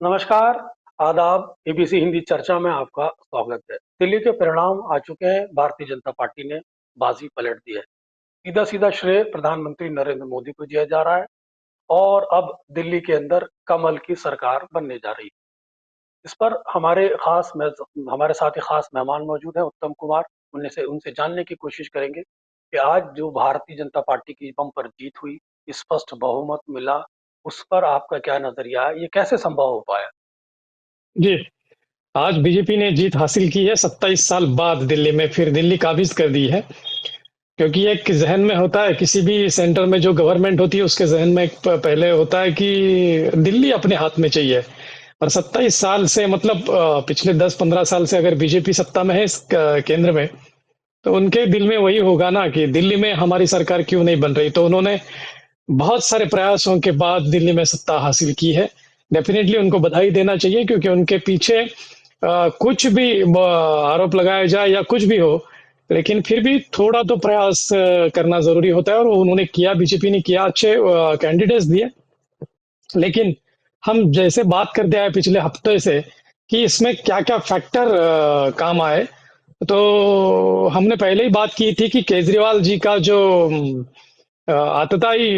नमस्कार, आदाब। एबीसी हिंदी चर्चा में आपका स्वागत है। दिल्ली के परिणाम आ चुके हैं। भारतीय जनता पार्टी ने बाजी पलट दी है। सीधा सीधा श्रेय प्रधानमंत्री नरेंद्र मोदी को दिया जा रहा है और अब दिल्ली के अंदर कमल की सरकार बनने जा रही है। इस पर हमारे साथ ही खास मेहमान मौजूद हैं, उत्तम कुमार। उनसे उनसे जानने की कोशिश करेंगे कि आज जो भारतीय जनता पार्टी की बम्पर जीत हुई, स्पष्ट बहुमत मिला, उस पर आपका क्या नजरिया है? ये कैसे संभव हो पाया? जी, आज बीजेपी ने जीत हासिल की है 27 साल बाद दिल्ली में फिर दिल्ली काबिज कर दी है। क्योंकि एक ज़हन में होता है किसी भी सेंटर में जो गवर्नमेंट होती है उसके ज़हन में एक पहले होता है कि दिल्ली अपने हाथ में चाहिए। और 27 साल से मतलब पिछले 10-15 साल से अगर बीजेपी सत्ता में है इस केंद्र में, तो उनके दिल में वही होगा ना कि दिल्ली में हमारी सरकार क्यों नहीं बन रही। तो उन्होंने बहुत सारे प्रयासों के बाद दिल्ली में सत्ता हासिल की है। डेफिनेटली उनको बधाई देना चाहिए क्योंकि उनके पीछे कुछ भी आरोप लगाया जाए या कुछ भी हो, लेकिन फिर भी थोड़ा तो प्रयास करना जरूरी होता है और वो उन्होंने किया, बीजेपी ने किया, अच्छे कैंडिडेट्स दिए। लेकिन हम जैसे बात करते आए पिछले हफ्ते से कि इसमें क्या-क्या फैक्टर काम आए, तो हमने पहले ही बात की थी कि केजरीवाल जी का जो आतताई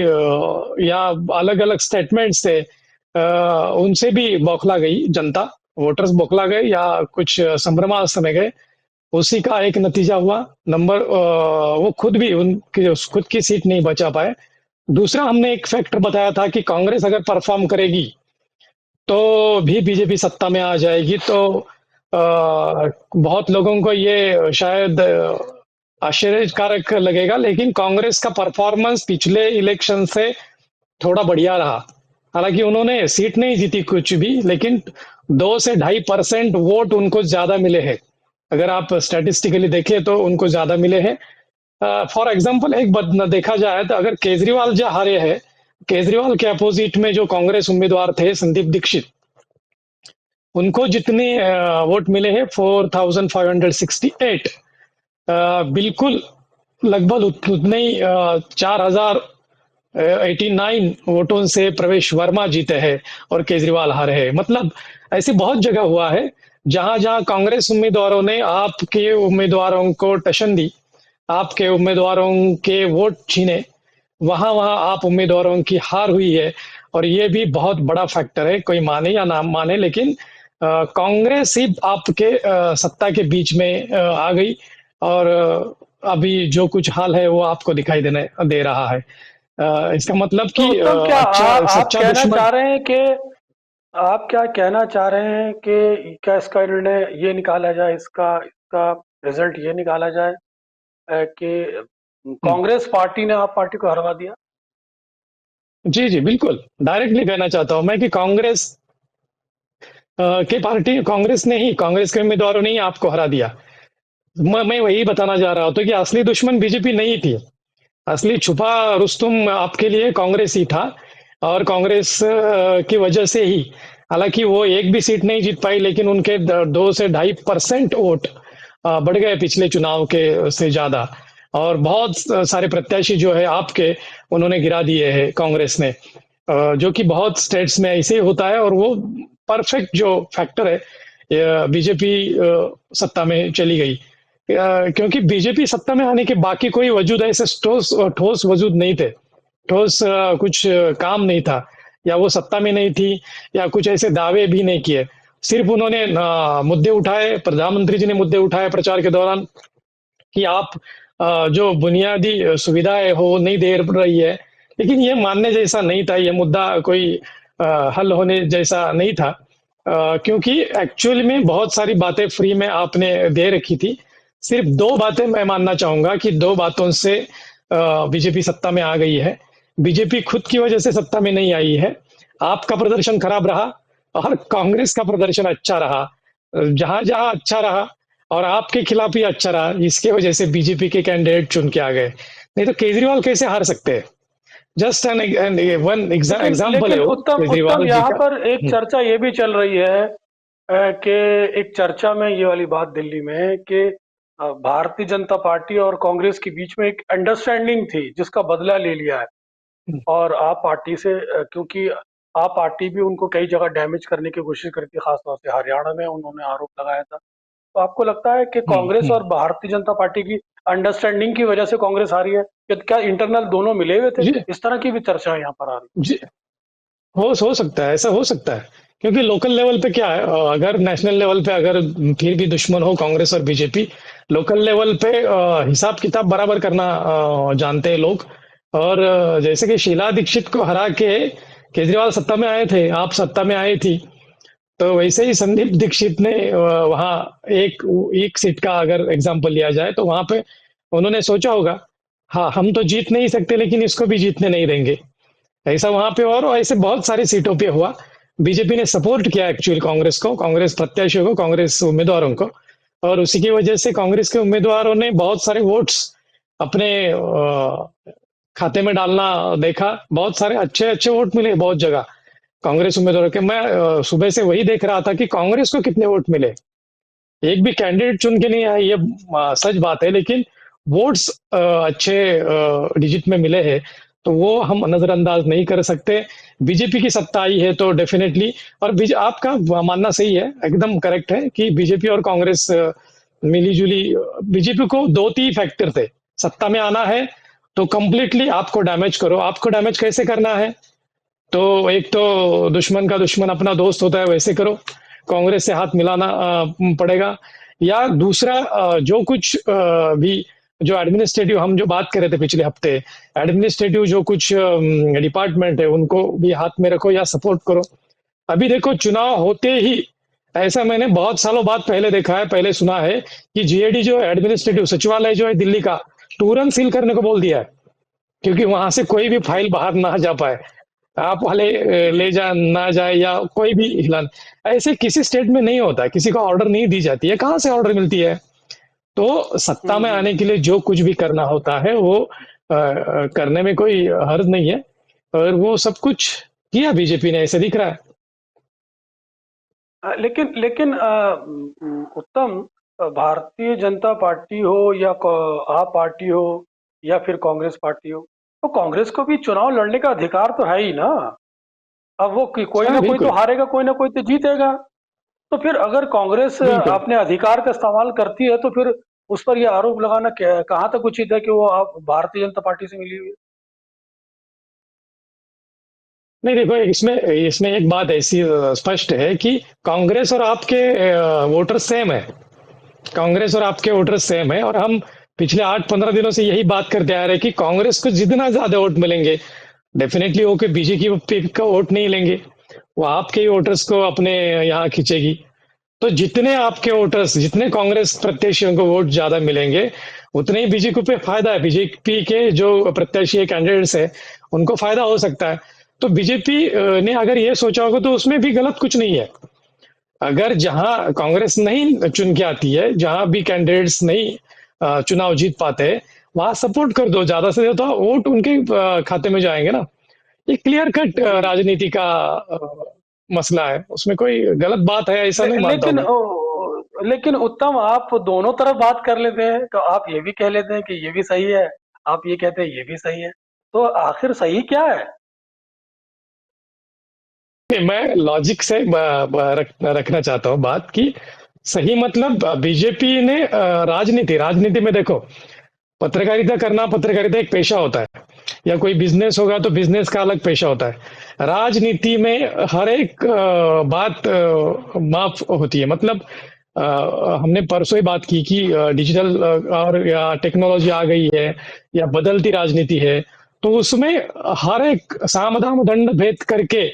या अलग-अलग स्टेटमेंट्स थे, उनसे भी बौखला गई जनता, वोटर्स बौखला गए या कुछ संभ्रमावस्था में गए। उसी का एक नतीजा हुआ। वो खुद भी उनकी खुद की सीट नहीं बचा पाए। दूसरा हमने एक फैक्टर बताया था कि कांग्रेस अगर परफॉर्म करेगी तो भी बीजेपी सत्ता में आ जाएगी। तो बहुत लोगों को ये शायद आश्चर्यकारक लगेगा, लेकिन कांग्रेस का परफॉर्मेंस पिछले इलेक्शन से थोड़ा बढ़िया रहा। हालांकि उन्होंने सीट नहीं जीती कुछ भी, लेकिन 2 से 2.5% वोट उनको ज्यादा मिले हैं। अगर आप स्टैटिस्टिकली देखें तो उनको ज्यादा मिले हैं। फॉर एग्जांपल एक बात न देखा जाए तो अगर केजरीवाल जो हारे हैं, केजरीवाल के अपोजिट में जो कांग्रेस उम्मीदवार थे संदीप दीक्षित, उनको जितने वोट मिले हैं 4568, बिल्कुल लगभग उतने ही 4089 वोटों से प्रवेश वर्मा जीते हैं और केजरीवाल हारे हैं। मतलब ऐसी बहुत जगह हुआ है जहां जहां कांग्रेस उम्मीदवारों ने आपके उम्मीदवारों को टशन दी, आपके उम्मीदवारों के वोट छीने, वहां वहां आप उम्मीदवारों की हार हुई है। और ये भी बहुत बड़ा फैक्टर है, कोई माने या ना माने, लेकिन कांग्रेस ही आपके सत्ता के बीच में आ गई। और अभी जो कुछ हाल है वो आपको दिखाई देने दे रहा है। इसका मतलब तो कि उत्तम, क्या अच्छा आप सच्चा कहना दुश्मन। चाह रहे हैं कि आप क्या कहना चाह रहे हैं कि क्या इसका निर्णय ये निकाला जाए, इसका इसका रिजल्ट ये निकाला जाए कि हम्म, कांग्रेस पार्टी ने आप पार्टी को हरवा दिया? जी जी बिल्कुल, डायरेक्टली कहना चाहता हूं मैं कि कांग्रेस ने ही, कांग्रेस के उम्मीदवारों ने ही आपको हरा दिया। मैं वही बताना चाह रहा था कि असली दुश्मन बीजेपी नहीं थी। असली छुपा रुस्तुम आपके लिए कांग्रेस ही था। और कांग्रेस की वजह से ही, हालांकि वो एक भी सीट नहीं जीत पाई, लेकिन उनके 2 से 2.5% वोट बढ़ गए पिछले चुनाव के से ज्यादा। और बहुत सारे प्रत्याशी जो है आपके, उन्होंने गिरा दिए हैं कांग्रेस ने, जो कि बहुत स्टेट्स में ऐसे ही होता है। और वो परफेक्ट जो फैक्टर है, बीजेपी सत्ता में चली गई। क्योंकि बीजेपी सत्ता में आने के बाकी कोई वजूद ऐसे ठोस ठोस वजूद नहीं थे। ठोस कुछ काम नहीं था, या वो सत्ता में नहीं थी, या कुछ ऐसे दावे भी नहीं किए। सिर्फ उन्होंने मुद्दे उठाए, प्रधानमंत्री जी ने मुद्दे उठाए प्रचार के दौरान कि आप जो बुनियादी सुविधाएं हो नहीं दे रही है। लेकिन ये मानने जैसा नहीं था, ये मुद्दा कोई हल होने जैसा नहीं था। क्योंकि एक्चुअल में बहुत सारी बातें फ्री में आपने दे रखी थी। सिर्फ दो बातें मैं मानना चाहूंगा कि दो बातों से बीजेपी सत्ता में आ गई है। बीजेपी खुद की वजह से सत्ता में नहीं आई है। आपका प्रदर्शन खराब रहा और कांग्रेस का प्रदर्शन अच्छा रहा। जहां जहां अच्छा रहा और आपके खिलाफ ही अच्छा रहा, इसके वजह से बीजेपी के कैंडिडेट चुन के आ गए। नहीं तो केजरीवाल कैसे हार सकते हैं? जस्ट एन वन लेकिन एग्जाम्पल है लेकिन वो उत्तम उत्तम, केजरीवाल जी यहाँ का। पर एक चर्चा ये भी चल रही है कि एक चर्चा में ये वाली बात दिल्ली में है कि भारतीय जनता पार्टी और कांग्रेस के बीच में एक अंडरस्टैंडिंग थी जिसका बदला ले लिया है। और आप पार्टी से क्योंकि आप पार्टी भी उनको कई जगह डैमेज करने की कोशिश करती है, खासतौर से हरियाणा में उन्होंने आरोप लगाया था। तो आपको लगता है कि कांग्रेस और भारतीय जनता पार्टी की अंडरस्टैंडिंग की वजह से कांग्रेस हारी है, कि क्या इंटरनल दोनों मिले हुए थे? जी इस तरह की भी चर्चा यहाँ पर आ रही जी हो सकता है, ऐसा हो सकता है। क्योंकि लोकल लेवल पे क्या है, अगर नेशनल लेवल पे अगर फिर भी दुश्मन हो कांग्रेस और बीजेपी, लोकल लेवल पे हिसाब किताब बराबर करना जानते हैं लोग। और जैसे कि शीला दीक्षित को हरा के केजरीवाल सत्ता में आए थे, आप सत्ता में आई थी, तो वैसे ही संदीप दीक्षित ने वहाँ एक एक सीट का अगर एग्जाम्पल लिया जाए तो वहां पे उन्होंने सोचा होगा, हाँ हम तो जीत नहीं सकते लेकिन इसको भी जीतने नहीं देंगे। ऐसा वहां पे और ऐसे बहुत सारी सीटों पे हुआ। बीजेपी ने सपोर्ट किया एक्चुअली कांग्रेस को, कांग्रेस प्रत्याशियों को, कांग्रेस उम्मीदवारों को। और उसी की वजह से कांग्रेस के उम्मीदवारों ने बहुत सारे वोट्स अपने खाते में डालना देखा। बहुत सारे अच्छे अच्छे वोट मिले बहुत जगह कांग्रेस उम्मीदवारों के। मैं सुबह से वही देख रहा था कि कांग्रेस को कितने वोट मिले। एक भी कैंडिडेट चुन के नहीं आया, ये सच बात है, लेकिन वोट्स अच्छे डिजिट में मिले हैं, तो वो हम नजरअंदाज नहीं कर सकते। बीजेपी की सत्ता आई है तो डेफिनेटली, और आपका मानना सही है, एकदम करेक्ट है कि बीजेपी और कांग्रेस मिली जुली। बीजेपी को दो तीन फैक्टर थे, सत्ता में आना है तो कंप्लीटली आपको डैमेज करो। आपको डैमेज कैसे करना है, तो एक तो दुश्मन का दुश्मन अपना दोस्त होता है, वैसे करो, कांग्रेस से हाथ मिलाना पड़ेगा। या दूसरा जो कुछ भी जो एडमिनिस्ट्रेटिव हम जो बात कर रहे थे पिछले हफ्ते, एडमिनिस्ट्रेटिव जो कुछ डिपार्टमेंट है उनको भी हाथ में रखो या सपोर्ट करो। अभी देखो चुनाव होते ही, ऐसा मैंने बहुत सालों बाद पहले देखा है, पहले सुना है कि जीएडी जो एडमिनिस्ट्रेटिव सचिवालय जो है दिल्ली का, तुरंत सील करने को बोल दिया है, क्योंकि वहां से कोई भी फाइल बाहर ना जा पाए, आप वाले ले जा ना जाए या कोई भी हिला। ऐसे किसी स्टेट में नहीं होता, किसी को ऑर्डर नहीं दी जाती है, कहाँ से ऑर्डर मिलती है। तो सत्ता में है। आने के लिए जो कुछ भी करना होता है वो करने में कोई हर्ज नहीं है। और वो सब कुछ किया बीजेपी ने, ऐसे दिख रहा है। लेकिन लेकिन उत्तम, भारतीय जनता पार्टी हो या आप पार्टी हो या फिर कांग्रेस पार्टी हो, तो कांग्रेस को भी चुनाव लड़ने का अधिकार तो है ही ना। अब वो कोई हाँ ना कोई तो बिल्कुल हारेगा, कोई ना कोई तो जीतेगा। तो फिर अगर कांग्रेस बिल्कुल। अपने अधिकार का इस्तेमाल करती है तो फिर उस पर यह आरोप लगाना कहाँ तक उचित है कि वो आप भारतीय जनता पार्टी से मिली हुई है? नहीं देखो, इसमें इसमें एक बात ऐसी स्पष्ट है कि कांग्रेस और आपके वोटर सेम है। कांग्रेस और आपके वोटर सेम है, और हम पिछले 8-15 दिनों से यही बात करते आ रहे हैं कि कांग्रेस को जितना ज्यादा वोट मिलेंगे, डेफिनेटली वो कि बीजेपी का वोट नहीं लेंगे, वो आपके ही वोटर्स को अपने यहाँ खींचेगी। तो जितने आपके वोटर्स, जितने कांग्रेस प्रत्याशियों को वोट ज्यादा मिलेंगे, उतने ही बीजेपी पे फायदा है। बीजेपी के जो प्रत्याशी कैंडिडेट्स है उनको फायदा हो सकता है। तो बीजेपी ने अगर ये सोचा होगा तो उसमें भी गलत कुछ नहीं है। अगर जहां कांग्रेस नहीं चुन के आती है, जहां भी कैंडिडेट्स नहीं चुनाव जीत पाते, वहां सपोर्ट कर दो, ज्यादा से ज्यादा वोट उनके खाते में जाएंगे ना। ये क्लियर कट जी। राजनीति का मसला है, उसमें कोई गलत बात है ऐसा नहीं मानता हूं लेकिन मैं। लेकिन उत्तम, आप दोनों तरफ बात कर लेते हैं, तो आप ये भी कह लेते हैं कि ये भी सही है, आप ये कहते हैं ये भी सही है, तो आखिर सही क्या है? मैं लॉजिक से रखना चाहता हूँ बात की। सही मतलब बीजेपी ने राजनीति राजनीति में देखो, पत्रकारिता करना, पत्रकारिता एक पेशा होता है, या कोई बिजनेस होगा तो बिजनेस का अलग पेशा होता है। राजनीति में हर एक बात माफ होती है। मतलब हमने परसों ही बात की कि डिजिटल और या टेक्नोलॉजी आ गई है, या बदलती राजनीति है, तो उसमें हर एक सामदाम दंड भेद करके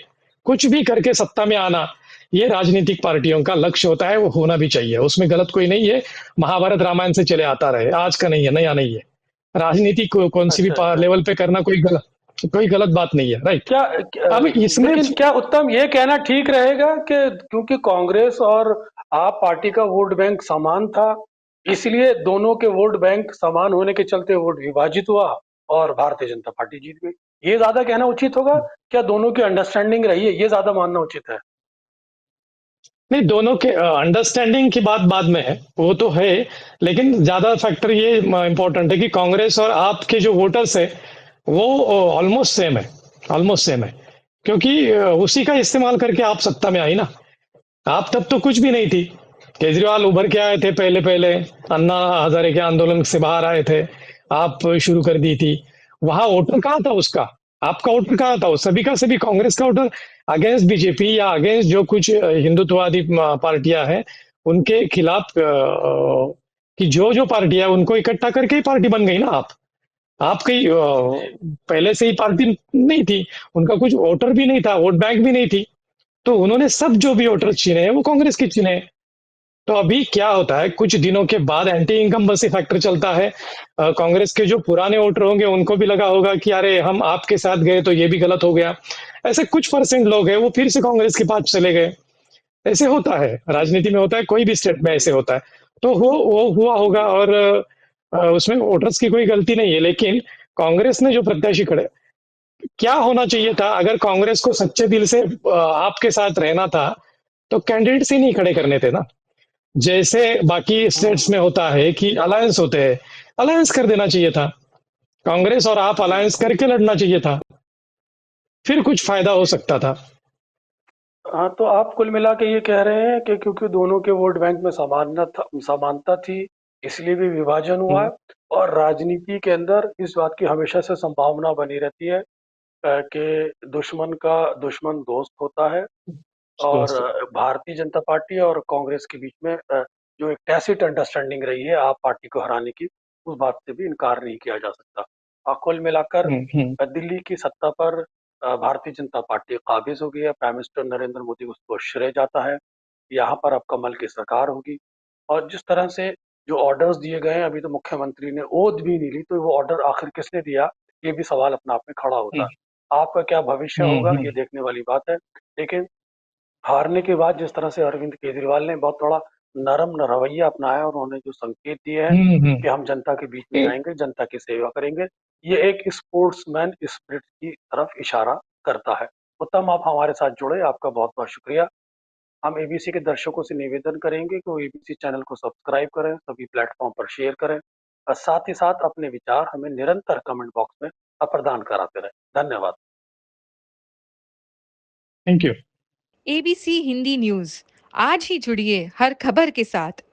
कुछ भी करके सत्ता में आना, ये राजनीतिक पार्टियों का लक्ष्य होता है, वो होना भी चाहिए, उसमें गलत कोई नहीं है। महाभारत रामायण से चले आता रहे, आज का नहीं है, नया नहीं है। राजनीति को कौन सी भी अच्छा, अच्छा। लेवल पे करना कोई गलत बात नहीं है, राइट। क्या अब इसमें लेकिन क्या उत्तम ये कहना ठीक रहेगा कि क्योंकि कांग्रेस और आप पार्टी का वोट बैंक समान था, इसलिए दोनों के वोट बैंक समान होने के चलते वोट विभाजित हुआ और भारतीय जनता पार्टी जीत गई? ये ज्यादा कहना उचित होगा? क्या दोनों की अंडरस्टैंडिंग रही है, ये ज्यादा मानना उचित है? नहीं, दोनों के अंडरस्टैंडिंग की बात बाद में है, वो तो है, लेकिन ज्यादा फैक्टर ये इंपॉर्टेंट है कि कांग्रेस और आपके जो वोटर्स है वो ऑलमोस्ट सेम है, ऑलमोस्ट सेम है। क्योंकि उसी का इस्तेमाल करके आप सत्ता में आई ना। आप तब तो कुछ भी नहीं थी। केजरीवाल उभर के आए थे पहले पहले, अन्ना हजारे के आंदोलन से बाहर आए थे, आप शुरू कर दी थी। वहां वोटर कहाँ था उसका? आपका वोटर कहाँ था? वो सभी का सभी कांग्रेस का वोटर अगेंस्ट बीजेपी या अगेंस्ट जो कुछ हिंदुत्ववादी पार्टियां हैं उनके खिलाफ कि जो जो पार्टियां उनको इकट्ठा करके ही पार्टी बन गई ना आप कहीं पहले से ही पार्टी नहीं थी। उनका कुछ वोटर भी नहीं था, वोट बैंक भी नहीं थी। तो उन्होंने सब जो भी वोटर चुने हैं वो कांग्रेस के चुने हैं। तो अभी क्या होता है, कुछ दिनों के बाद एंटी इनकम्बेंसी फैक्टर चलता है। कांग्रेस के जो पुराने वोटर होंगे उनको भी लगा होगा कि अरे हम आपके साथ गए तो ये भी गलत हो गया। ऐसे कुछ परसेंट लोग हैं वो फिर से कांग्रेस के पास चले गए। ऐसे होता है, राजनीति में होता है, कोई भी स्टेट में ऐसे होता है। तो वो हुआ होगा और उसमें वोटर्स की कोई गलती नहीं है। लेकिन कांग्रेस ने जो प्रत्याशी खड़े, क्या होना चाहिए था अगर कांग्रेस को सच्चे दिल से आपके साथ रहना था तो कैंडिडेट्स ही नहीं खड़े करने थे ना। जैसे बाकी स्टेट्स में होता है कि अलायंस होते हैं, अलायंस कर देना चाहिए था। कांग्रेस और आप अलायंस करके लड़ना चाहिए था, फिर कुछ फायदा हो सकता था। हाँ, तो आप कुल मिला के ये कह रहे हैं कि क्योंकि दोनों के वोट बैंक में समानता थी, इसलिए भी विभाजन हुआ है। हम्म, और राजनीति के अंदर इस बात की हमेशा से संभावना बनी रहती है कि दुश्मन का दुश्मन दोस्त होता है। और दोस्त। भारतीय जनता पार्टी और कांग्रेस के बीच में जो एक टैसिट अंडरस्टैंडिंग रही है आप पार्टी को हराने की, उस बात से भी इनकार नहीं किया जा सकता। कुल मिलाकर हम्म। दिल्ली की सत्ता पर भारतीय जनता पार्टी काबिज हो गई है। प्राइम मिनिस्टर नरेंद्र मोदी को उसको श्रेय जाता है। यहाँ पर अब कमल की सरकार होगी। और जिस तरह से जो ऑर्डर्स दिए गए हैं, अभी तो मुख्यमंत्री ने ओथ भी नहीं ली, तो वो ऑर्डर आखिर किसने दिया, ये भी सवाल अपने आप में खड़ा होता हम्म, है। आपका क्या भविष्य होगा, हम्म, ये देखने वाली बात है। लेकिन हारने के बाद जिस तरह से अरविंद केजरीवाल ने बहुत थोड़ा नरम रवैया अपनाया और उन्होंने जो संकेत दिए हैं हम्म। कि हम जनता के बीच में जाएंगे, जनता की सेवा करेंगे, ये एक स्पोर्ट्समैन स्पिरिट की तरफ इशारा करता है। उत्तम, आप हमारे साथ जुड़े, आपका बहुत बहुत शुक्रिया। हम एबीसी के दर्शकों से निवेदन करेंगे कि वो एबीसी चैनल को सब्सक्राइब करें, सभी प्लेटफॉर्म पर शेयर करें और साथ ही साथ अपने विचार हमें निरंतर कमेंट बॉक्स में प्रदान कराते रहें। धन्यवाद। Thank you. ABC Hindi news, आज ही जुड़िए हर खबर के साथ।